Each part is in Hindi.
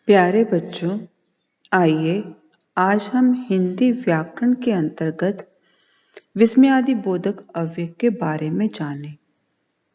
प्यारे बच्चों, आइए आज हम हिंदी व्याकरण के अंतर्गत विस्मयादि बोधक अव्यय के बारे में जानें।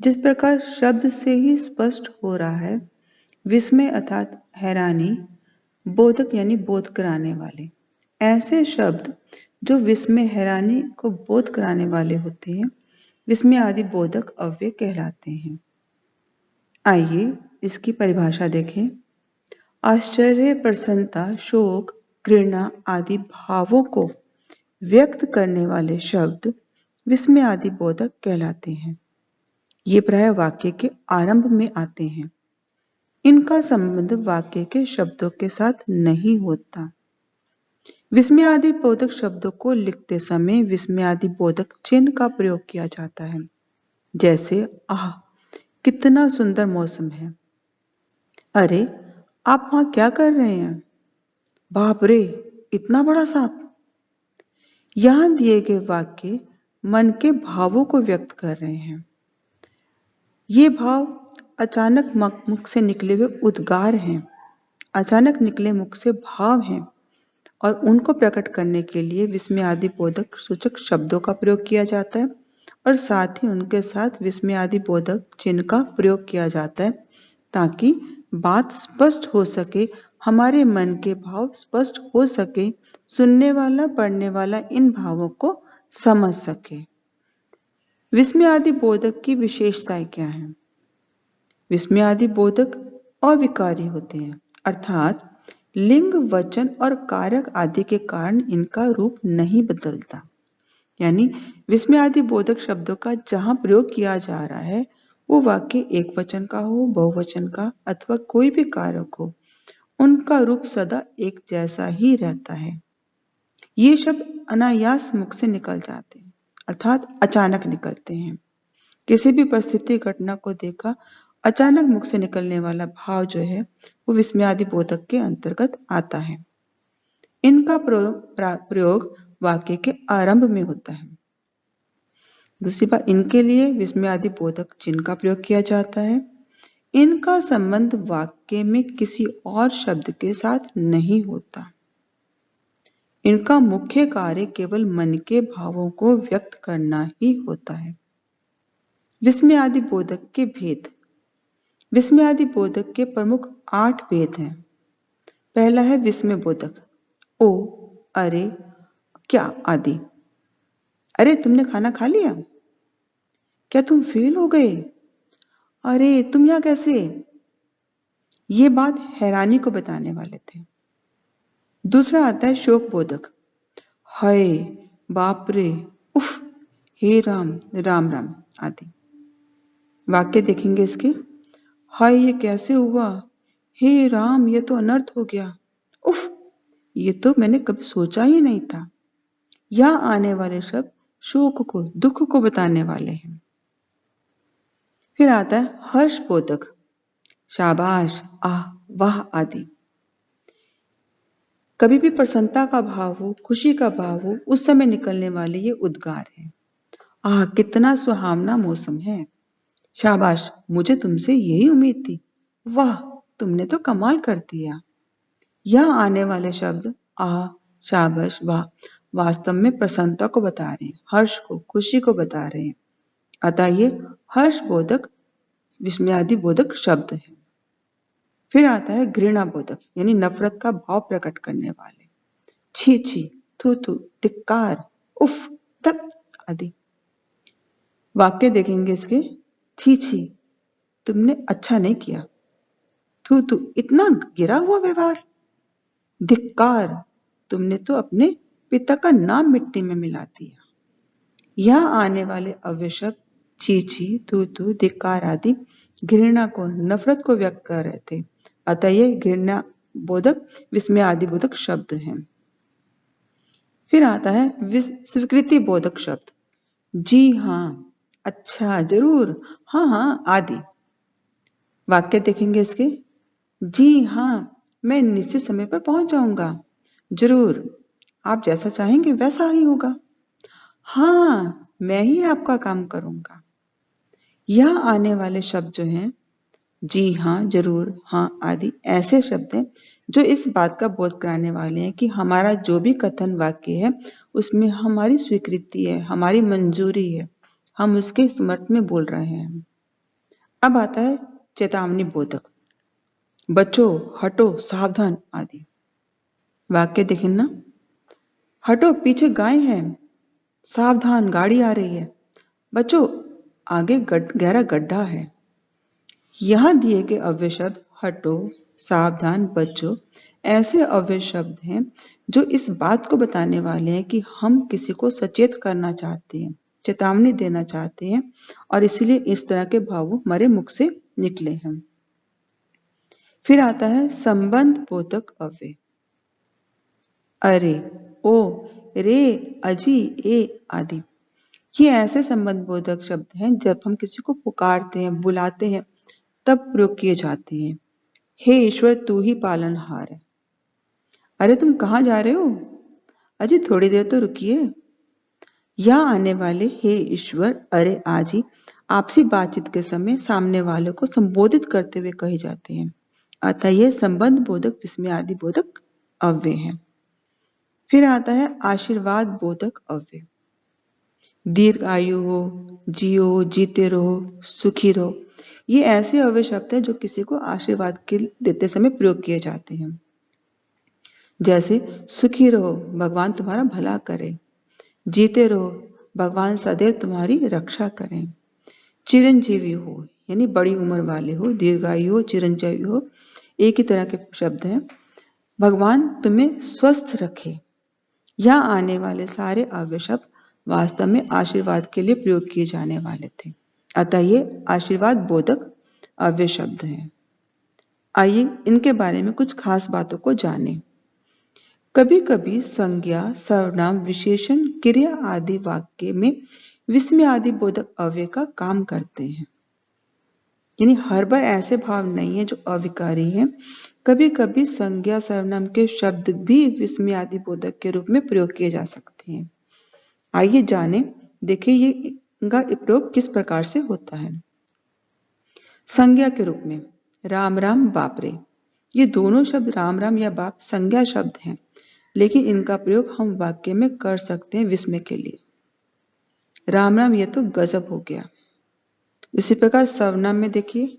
जिस प्रकार शब्द से ही स्पष्ट हो रहा है, विस्मय अर्थात हैरानी, बोधक यानी बोध कराने वाले। ऐसे शब्द जो विस्मय हैरानी को बोध कराने वाले होते हैं, विस्मयादि बोधक अव्यय कहलाते हैं। आइए इसकी परिभाषा देखें। आश्चर्य, प्रसन्नता, शोक, घृणा आदि भावों को व्यक्त करने वाले शब्द विस्मय आदि बोधक कहलाते हैं। ये प्राय वाक्य के आरंभ में आते हैं। इनका संबंध वाक्य के शब्दों के साथ नहीं होता। विस्मय आदि बोधक शब्दों को लिखते समय विस्मय आदि बोधक चिन्ह का प्रयोग किया जाता है। जैसे आह, कितना सुंदर मौसम है। अरे, आप वहां क्या कर रहे हैं? बाप रे, इतना बड़ा सांप। यहां दिए गए वाक्य मन के भावों को व्यक्त कर रहे हैं। ये भाव अचानक मुख से निकले हुए उद्गार हैं, अचानक निकले मुख से भाव हैं और उनको प्रकट करने के लिए विस्मय आदि बोधक सूचक शब्दों का प्रयोग किया जाता है और साथ ही उनके साथ विस्मय आदि बोधक चिन्ह का प्रयोग किया जाता है ताकि बात स्पष्ट हो सके, हमारे मन के भाव स्पष्ट हो सके, सुनने वाला पढ़ने वाला इन भावों को समझ सके। विस्मय आदि बोधक की विशेषताएं क्या हैं? विस्मय आदि बोधक अविकारी होते हैं, अर्थात लिंग, वचन और कारक आदि के कारण इनका रूप नहीं बदलता। यानी विस्मय आदि बोधक शब्दों का जहां प्रयोग किया जा रहा है वो वाक्य एक वचन का हो, बहुवचन का अथवा कोई भी कारक हो, उनका रूप सदा एक जैसा ही रहता है। ये शब्द अनायास मुख से निकल जाते हैं, अर्थात अचानक निकलते हैं। किसी भी परिस्थिति घटना को देखा अचानक मुख से निकलने वाला भाव जो है वो विस्मय आदि बोधक के अंतर्गत आता है। इनका प्रयोग वाक्य के आरंभ में होता है। दूसरी बात, इनके लिए विस्मय आदि बोधक चिन्ह का प्रयोग किया जाता है। इनका संबंध वाक्य में किसी और शब्द के साथ नहीं होता। इनका मुख्य कार्य केवल मन के भावों को व्यक्त करना ही होता है। विस्मय आदि बोधक के भेद। विस्मय आदि बोधक के प्रमुख 8 भेद हैं। पहला है विस्मय बोधक। ओ, अरे, क्या आदि। अरे, तुमने खाना खा लिया? क्या तुम फेल हो गए? अरे, तुम यहां कैसे? ये बात हैरानी को बताने वाले थे। दूसरा आता है शोक बोधक। हाय, बाप रे, उफ, हे राम, राम राम आदि। वाक्य देखेंगे इसके। हाय, ये कैसे हुआ? हे राम, ये तो अनर्थ हो गया। उफ, ये तो मैंने कभी सोचा ही नहीं था। यहां आने वाले शब्द शोक को, दुख को बताने वाले हैं। फिर आता है हर्ष बोधक। शाबाश, आह, वाह आदि। कभी भी प्रसन्नता का भाव हो, खुशी का भाव हो, उस समय निकलने वाले ये उद्गार हैं। आह, कितना सुहावना मौसम है। शाबाश, मुझे तुमसे यही उम्मीद थी। वाह, तुमने तो कमाल कर दिया। यहां आने वाले शब्द आह, शाबाश, वाह वास्तव में प्रसन्नता को बता रहे हैं, हर्ष को, खुशी को बता रहे हैं। अतः ये हर्ष बोधक विस्मय आदि बोधक शब्द है। फिर आता है घृणा बोधक, यानी नफरत का भाव प्रकट करने वाले। छी छी, थू थू, धिक्कार, उफ, तप आदि। वाक्य देखेंगे इसके। छी छी, तुमने अच्छा नहीं किया। थू थू, इतना गिरा हुआ व्यवहार। धिक्कार, तुमने तो अपने पिता का नाम मिट्टी में मिला दिया। यहां आने वाले अव्यय शब्द छी छी, थू थू, धिक्कार आदि घृणा को, नफरत को व्यक्त कर रहे थे। अतः ये घृणा बोधक विस्मय आदि बोधक शब्द हैं। फिर आता है स्वीकृति बोधक शब्द। जी हाँ, अच्छा, जरूर, हाँ हाँ आदि। वाक्य देखेंगे इसके। जी हाँ, मैं निश्चित समय पर पहुंच जाऊंगा। जरूर, आप जैसा चाहेंगे वैसा ही होगा। हाँ, मैं ही आपका काम करूंगा। यह आने वाले शब्द जो हैं जी हाँ, जरूर, हाँ आदि ऐसे शब्द हैं जो इस बात का बोध कराने वाले हैं कि हमारा जो भी कथन वाक्य है उसमें हमारी स्वीकृति है, हमारी मंजूरी है, हम उसके समर्थ में बोल रहे हैं। अब आता है चेतावनी बोधक, बच्चों हटो, सावधान आदि। वाक्य देखें ना, हटो पीछे गाय है, सावधान गाड़ी आ रही है, बच्चों आगे गहरा गड्ढा है। यहां दिए गए अव्यय शब्द हटो, सावधान, बच्चों ऐसे अव्यय शब्द हैं जो इस बात को बताने वाले हैं कि हम किसी को सचेत करना चाहते हैं, चेतावनी देना चाहते हैं और इसीलिए इस तरह के भाव हमारे मुख से निकले हैं। फिर आता है संबंध बोधक अव्यय, अरे, ओ, रे, अजी, ए आदि। ये ऐसे संबंध बोधक शब्द हैं जब हम किसी को पुकारते हैं, बुलाते हैं तब प्रयोग किए जाते हैं। हे ईश्वर तू ही पालनहार है। अरे तुम कहाँ जा रहे हो? अजी थोड़ी देर तो रुकिए। यहाँ आने वाले हे ईश्वर, अरे आजी आपसी बातचीत के समय सामने वाले को संबोधित करते हुए कहे जाते हैं। अतः यह संबंध बोधक विस्मय आदि बोधक अव्यय है। फिर आता है आशीर्वाद बोधक अव्यय, दीर्घ आयु हो, जियो, जीते रहो, सुखी रहो। ये ऐसे अव्यय शब्द है जो किसी को आशीर्वाद के देते समय प्रयोग किए जाते हैं। जैसे सुखी रहो, भगवान तुम्हारा भला करे, जीते रहो, भगवान सदैव तुम्हारी रक्षा करें, चिरंजीवी हो यानी बड़ी उम्र वाले हो, दीर्घायु हो, चिरंजीवी हो, एक ही तरह के शब्द हैं। भगवान तुम्हें स्वस्थ रखे। यहाँ आने वाले सारे अव्यय शब्द वास्तव में आशीर्वाद के लिए प्रयोग किए जाने वाले थे, अतः ये आशीर्वाद बोधक अव्यय शब्द हैं। आइए इनके बारे में कुछ खास बातों को जानें। कभी कभी संज्ञा, सर्वनाम, विशेषण, क्रिया आदि वाक्य में विस्मय आदि बोधक अव्यय का काम करते हैं, यानी हर बार ऐसे भाव नहीं है जो अविकारी हैं। कभी कभी संज्ञा, सर्वनाम के शब्द भी विस्मय आदि बोधक के रूप में प्रयोग किए जा सकते हैं। आइए जाने, देखिए ये इनका प्रयोग किस प्रकार से होता है। संज्ञा के रूप में राम राम, बाप रे। ये दोनों शब्द राम राम या बाप संज्ञा शब्द हैं, लेकिन इनका प्रयोग हम वाक्य में कर सकते हैं विस्मय के लिए। राम राम ये तो गजब हो गया। इसी प्रकार सर्वनाम में देखिए,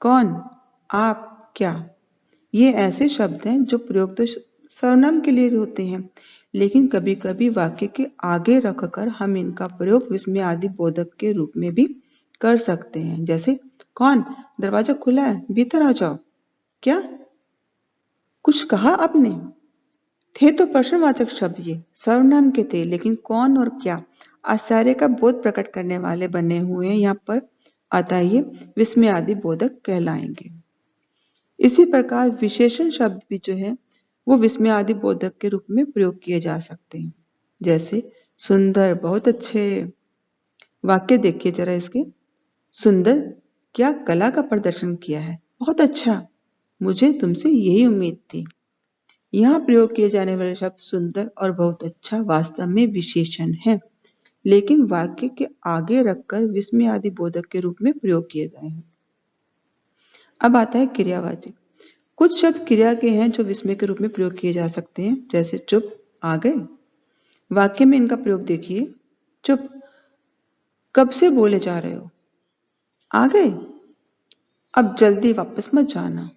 कौन, आप, क्या। ये ऐसे शब्द हैं जो प्रयोग तो सर्वनाम के लिए होते हैं, लेकिन कभी कभी वाक्य के आगे रखकर हम इनका प्रयोग विस्मय आदि बोधक के रूप में भी कर सकते हैं। जैसे कौन, दरवाजा खुला है, भीतर आ जाओ। क्या, कुछ कहा आपने। थे तो प्रश्नवाचक शब्द ये सर्वनाम के थे, लेकिन कौन और क्या आश्चर्य का बोध प्रकट करने वाले बने हुए हैं यहाँ पर, अतः ये विस्मय आदि बोधक कहलाएंगे। इसी प्रकार विशेषण शब्द भी जो है वो विस्मय आदि बोधक के रूप में प्रयोग किए जा सकते हैं। जैसे सुंदर, बहुत अच्छे। वाक्य देखिए जरा इसके, सुंदर, क्या कला का प्रदर्शन किया है, बहुत अच्छा, मुझे तुमसे यही उम्मीद थी। यहाँ प्रयोग किए जाने वाले शब्द सुंदर और बहुत अच्छा वास्तव में विशेषण है, लेकिन वाक्य के आगे रखकर विस्मय आदि बोधक के रूप में प्रयोग किए गए हैं। अब आता है क्रियावाचक। कुछ शब्द क्रिया के हैं जो विस्मय के रूप में प्रयोग किए जा सकते हैं, जैसे चुप, आ गए। वाक्य में इनका प्रयोग देखिए, चुप, कब से बोले जा रहे हो, आ गए, अब जल्दी वापस मत जाना।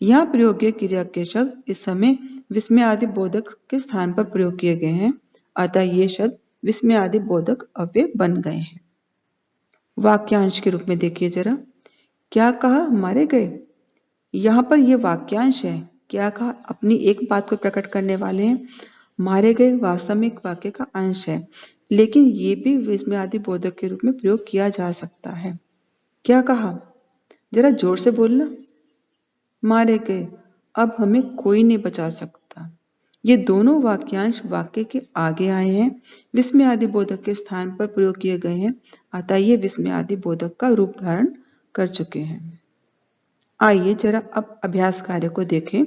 यहाँ प्रयोग्य क्रिया के शब्द इस समय विस्मय आदि बोधक के स्थान पर प्रयोग किए गए हैं, अतः ये शब्द विस्मय आदि बोधक अव्यय बन गए हैं। वाक्यांश के रूप में देखिए जरा, क्या कहा, मारे गए। यहाँ पर यह वाक्यांश है, क्या कहा अपनी एक बात को प्रकट करने वाले हैं, मारे गए वास्तव में एक वाक्य का अंश है, लेकिन ये भी विस्मय आदि बोधक के रूप में प्रयोग किया जा सकता है। क्या कहा, जरा जोर से बोलना। मारे गए, अब हमें कोई नहीं बचा सकता। ये दोनों वाक्यांश वाक्य के आगे आए हैं, विस्मय आदि बोधक के स्थान पर प्रयोग किए गए हैं, अतः ये विस्मय आदि बोधक का रूप धारण कर चुके हैं। आइए जरा अब अभ्यास कार्य को देखें।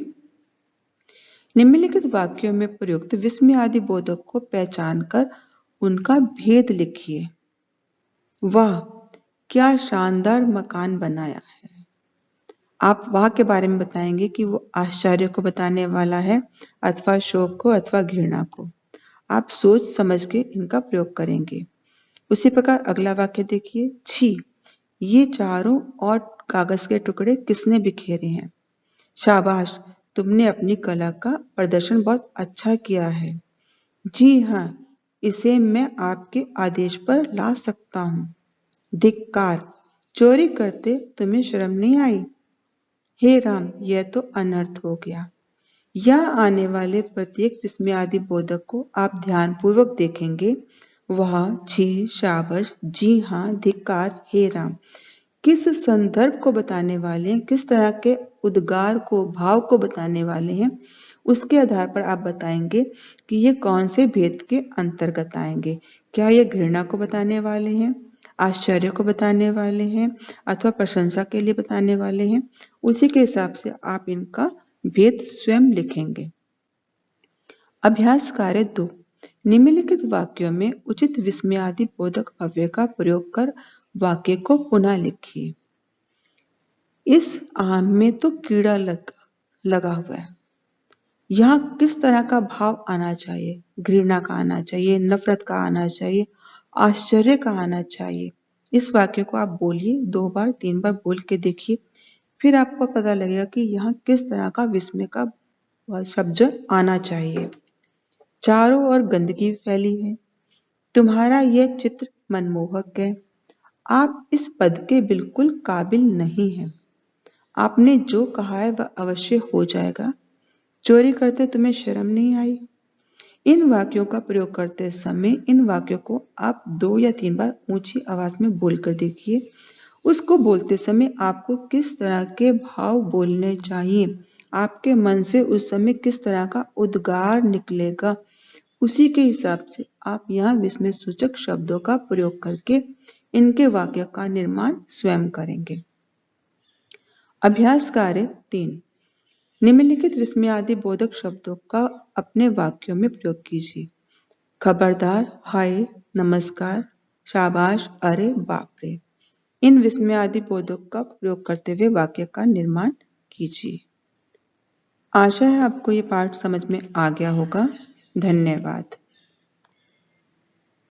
निम्नलिखित वाक्यों में प्रयुक्त विस्मय आदि बोधक को पहचान कर उनका भेद लिखिए। वाह, क्या शानदार मकान बनाया है। आप वहाँ के बारे में बताएंगे कि वो आश्चर्य को बताने वाला है अथवा शोक को अथवा घृणा को। आप सोच समझ के इनका प्रयोग करेंगे। उसी प्रकार अगला वाक्य देखिए, छी, ये चारों और कागज के टुकड़े किसने बिखेरे हैं? शाबाश, तुमने अपनी कला का प्रदर्शन बहुत अच्छा किया है। जी हाँ, इसे मैं आपके आदेश पर ला सकता हूँ। धिक्कार, चोरी करते तुम्हें शर्म नहीं आई? हे राम, यह तो अनर्थ हो गया। यहाँ आने वाले प्रत्येक विस्मयादि बोधक को आप ध्यानपूर्वक देखेंगे। वह छी, शाबाश, जी हाँ, धिक्कार, हे राम किस संदर्भ को बताने वाले हैं, किस तरह के उद्गार को, भाव को बताने वाले हैं, उसके आधार पर आप बताएंगे कि ये कौन से भेद के अंतर्गत आएंगे। क्या ये घृणा को बताने वाले हैं, आश्चर्य को बताने वाले हैं अथवा प्रशंसा के लिए बताने वाले हैं? उसी के हिसाब से आप इनका भेद स्वयं लिखेंगे। अभ्यास कार्य 2, निम्नलिखित वाक्यों में उचित विस्मयादि बोधक अव्यय का प्रयोग कर वाक्य को पुनः लिखिए। इस आम में तो कीड़ा लगा हुआ है। यहाँ किस तरह का भाव आना चाहिए? घृणा का आना चाहिए, नफरत का आना चाहिए, आश्चर्य का आना चाहिए। इस वाक्य को आप बोलिए, 2 बार 3 बार बोल के देखिए, फिर आपको पता लगेगा कि यहाँ किस तरह का विस्मय का शब्द आना चाहिए। चारों ओर गंदगी फैली है। तुम्हारा यह चित्र मनमोहक है। आप इस पद के बिल्कुल काबिल नहीं हैं। आपने जो कहा है वह अवश्य हो जाएगा। चोरी करते तुम्हें शर्म नहीं आई? इन वाक्यों का प्रयोग करते समय इन वाक्यों को आप 2 या 3 बार ऊंची आवाज में बोलकर देखिए। उसको बोलते समय आपको किस तरह के भाव बोलने चाहिए, आपके मन से उस समय किस तरह का उद्गार निकलेगा, उसी के हिसाब से आप यहाँ विस्मय सूचक शब्दों का प्रयोग करके इनके वाक्य का निर्माण स्वयं करेंगे। अभ्यास कार्य 3, निम्नलिखित विस्मयादि बोधक शब्दों का अपने वाक्यों में प्रयोग कीजिए। खबरदार, हाय, नमस्कार, शाबाश, अरे, बाप रे। इन विस्मयादि बोधक का प्रयोग करते हुए वाक्य का निर्माण कीजिए। आशा है आपको ये पाठ समझ में आ गया होगा। धन्यवाद।